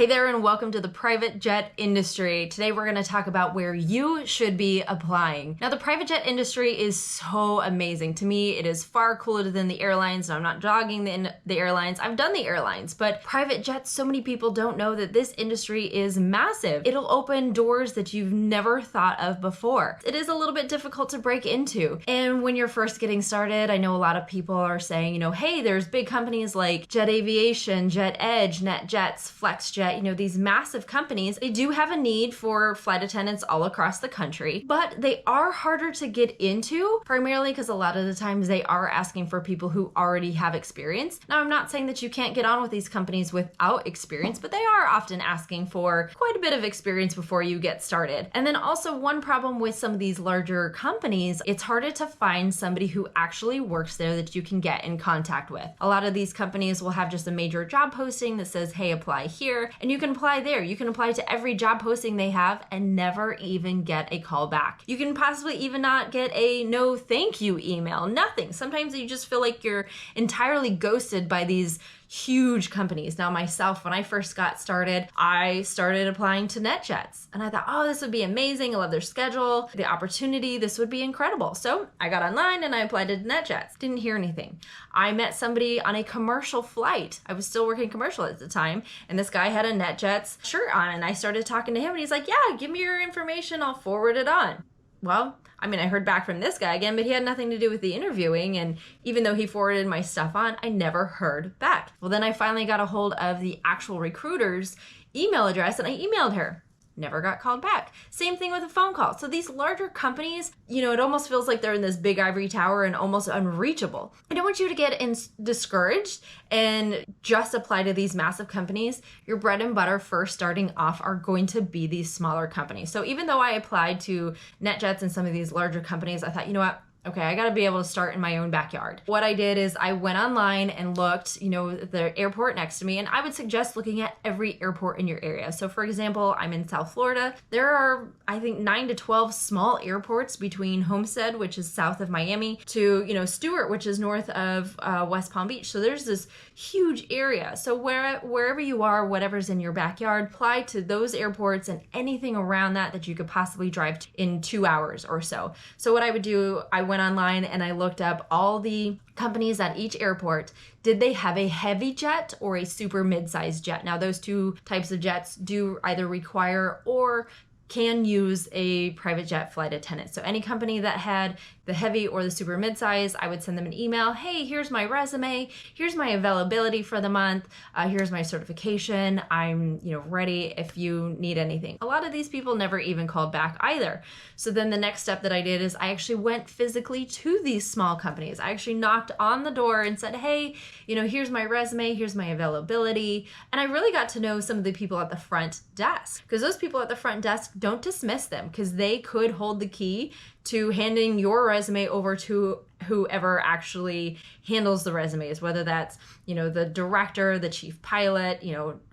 Hey there and welcome to the private jet industry. Today we're going to talk about where you should be applying. Now the private jet industry is so amazing. To me, it is far cooler than the airlines. And I'm not dogging the airlines. I've done the airlines, but private jets, so many people don't know that this industry is massive. It'll open doors that you've never thought of before. It is a little bit difficult to break into. And when you're first getting started, I know a lot of people are saying, hey, there's big companies like Jet Aviation, Jet Edge, NetJets, FlexJet, these massive companies. They do have a need for flight attendants all across the country, but they are harder to get into, primarily because a lot of the times they are asking for people who already have experience. Now, I'm not saying that you can't get on with these companies without experience, but they are often asking for quite a bit of experience before you get started. And then also one problem with some of these larger companies, it's harder to find somebody who actually works there that you can get in contact with. A lot of these companies will have just a major job posting that says, hey, apply here. And you can apply there. You can apply to every job posting they have and never even get a call back. You can possibly even not get a no thank you email, nothing. Sometimes you just feel like you're entirely ghosted by these huge companies. Now myself, when I first got started, I started applying to NetJets and I thought, oh, this would be amazing. I love their schedule, the opportunity, this would be incredible. So I got online and I applied to NetJets. Didn't hear anything. I met somebody on a commercial flight. I was still working commercial at the time, and this guy had a NetJets shirt on, and I started talking to him and he's like, yeah, give me your information, I'll forward it on. Well, I heard back from this guy again, but he had nothing to do with the interviewing. And even though he forwarded my stuff on, I never heard back. Well, then I finally got a hold of the actual recruiter's email address and I emailed her. Never got called back. Same thing with a phone call. So these larger companies, it almost feels like they're in this big ivory tower and almost unreachable. I don't want you to get discouraged and just apply to these massive companies. Your bread and butter first starting off are going to be these smaller companies. So even though I applied to NetJets and some of these larger companies, I thought, you know what? Okay, I gotta be able to start in my own backyard. What I did is I went online and looked, the airport next to me, and I would suggest looking at every airport in your area. So for example, I'm in South Florida. There are, I think, 9 to 12 small airports between Homestead, which is south of Miami, to, Stewart, which is north of West Palm Beach. So there's this huge area. So wherever you are, whatever's in your backyard, apply to those airports and anything around that you could possibly drive to in 2 hours or so. So what I would do, I went online and I looked up all the companies at each airport. Did they have a heavy jet or a super mid-sized jet? Now those two types of jets do either require or can use a private jet flight attendant. So any company that had the heavy or the super mid-size, I would send them an email. Hey, here's my resume. Here's my availability for the month. Here's my certification. I'm, ready if you need anything. A lot of these people never even called back either. So then the next step that I did is I actually went physically to these small companies. I actually knocked on the door and said, hey, here's my resume. Here's my availability. And I really got to know some of the people at the front desk, because those people at the front desk, don't dismiss them, because they could hold the key to handing your resume over to whoever actually handles the resumes, whether that's, the director, the chief pilot,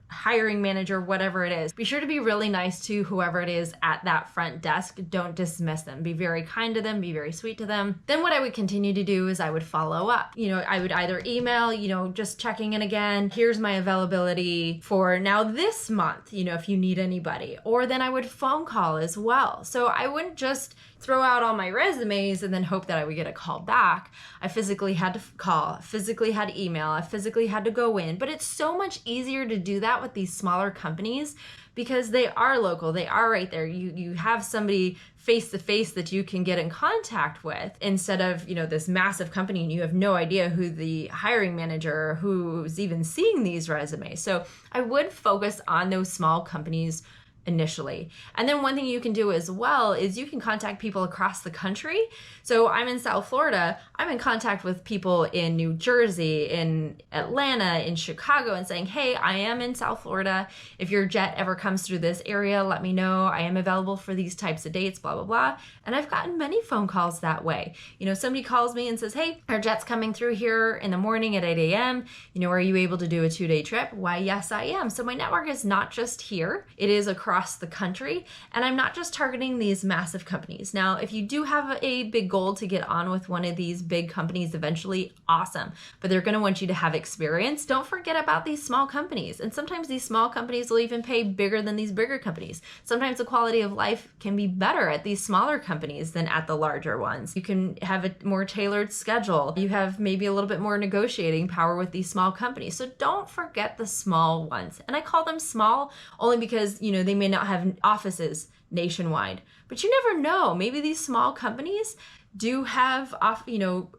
hiring manager, whatever it is. Be sure to be really nice to whoever it is at that front desk. Don't dismiss them. Be very kind to them. Be very sweet to them. Then what I would continue to do is I would follow up. I would either email, just checking in again. Here's my availability for now this month, if you need anybody. Or then I would phone call as well. So I wouldn't just throw out all my resumes and then hope that I would get a call back. I physically had to call, physically had to email, I physically had to go in. But it's so much easier to do that with these smaller companies because they are local, they are right there. You have somebody face to face that you can get in contact with instead of, this massive company and you have no idea who the hiring manager or who's even seeing these resumes. So I would focus on those small companies initially. And then one thing you can do as well is you can contact people across the country. So I'm in South Florida. I'm in contact with people in New Jersey, in Atlanta, in Chicago, and saying, hey, I am in South Florida. If your jet ever comes through this area, let me know. I am available for these types of dates, blah, blah, blah. And I've gotten many phone calls that way. Somebody calls me and says, hey, our jet's coming through here in the morning at 8 a.m. Are you able to do a 2-day trip? Why, yes, I am. So my network is not just here. It is across across the country. And I'm not just targeting these massive companies. Now, if you do have a big goal to get on with one of these big companies eventually, awesome. But they're going to want you to have experience. Don't forget about these small companies. And sometimes these small companies will even pay bigger than these bigger companies. Sometimes the quality of life can be better at these smaller companies than at the larger ones. You can have a more tailored schedule. You have maybe a little bit more negotiating power with these small companies. So don't forget the small ones. And I call them small only because, they may not have offices nationwide, but you never know. Maybe these small companies do have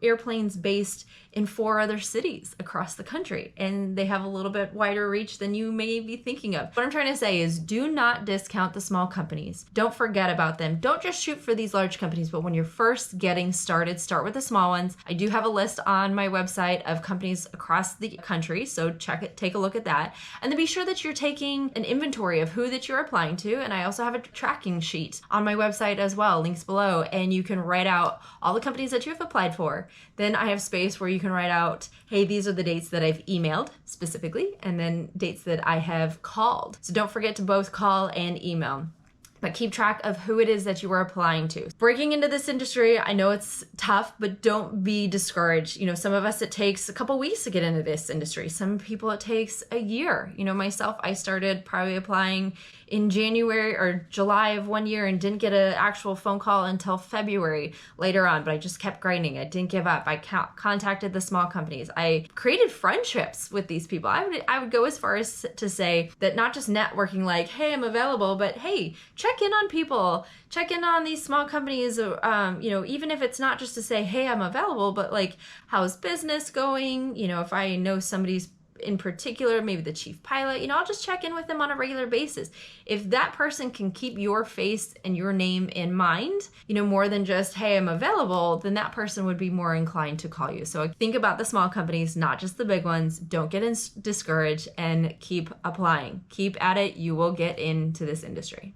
airplanes based in 4 other cities across the country, and they have a little bit wider reach than you may be thinking of. What I'm trying to say is do not discount the small companies. Don't forget about them. Don't just shoot for these large companies, but when you're first getting started, start with the small ones. I do have a list on my website of companies across the country, so take a look at that. And then be sure that you're taking an inventory of who that you're applying to, and I also have a tracking sheet on my website as well, links below, and you can write out all the companies that you have applied for. Then I have space where you can write out, hey, these are the dates that I've emailed specifically, and then dates that I have called. So don't forget to both call and email, but keep track of who it is that you are applying to. Breaking into this industry, I know it's tough, but don't be discouraged. Some of us, it takes a couple weeks to get into this industry. Some people, it takes a year. Myself, I started probably applying in January or July of one year and didn't get an actual phone call until February later on, but I just kept grinding. I didn't give up. I contacted the small companies. I created friendships with these people. I would go as far as to say that not just networking like, hey, I'm available, but hey, check in on people, check in on these small companies, even if it's not just to say, hey, I'm available, but like, how's business going? If I know somebody's in particular, maybe the chief pilot, I'll just check in with them on a regular basis. If that person can keep your face and your name in mind, more than just, hey, I'm available, then that person would be more inclined to call you. So think about the small companies, not just the big ones. Don't get discouraged and keep applying. Keep at it. You will get into this industry.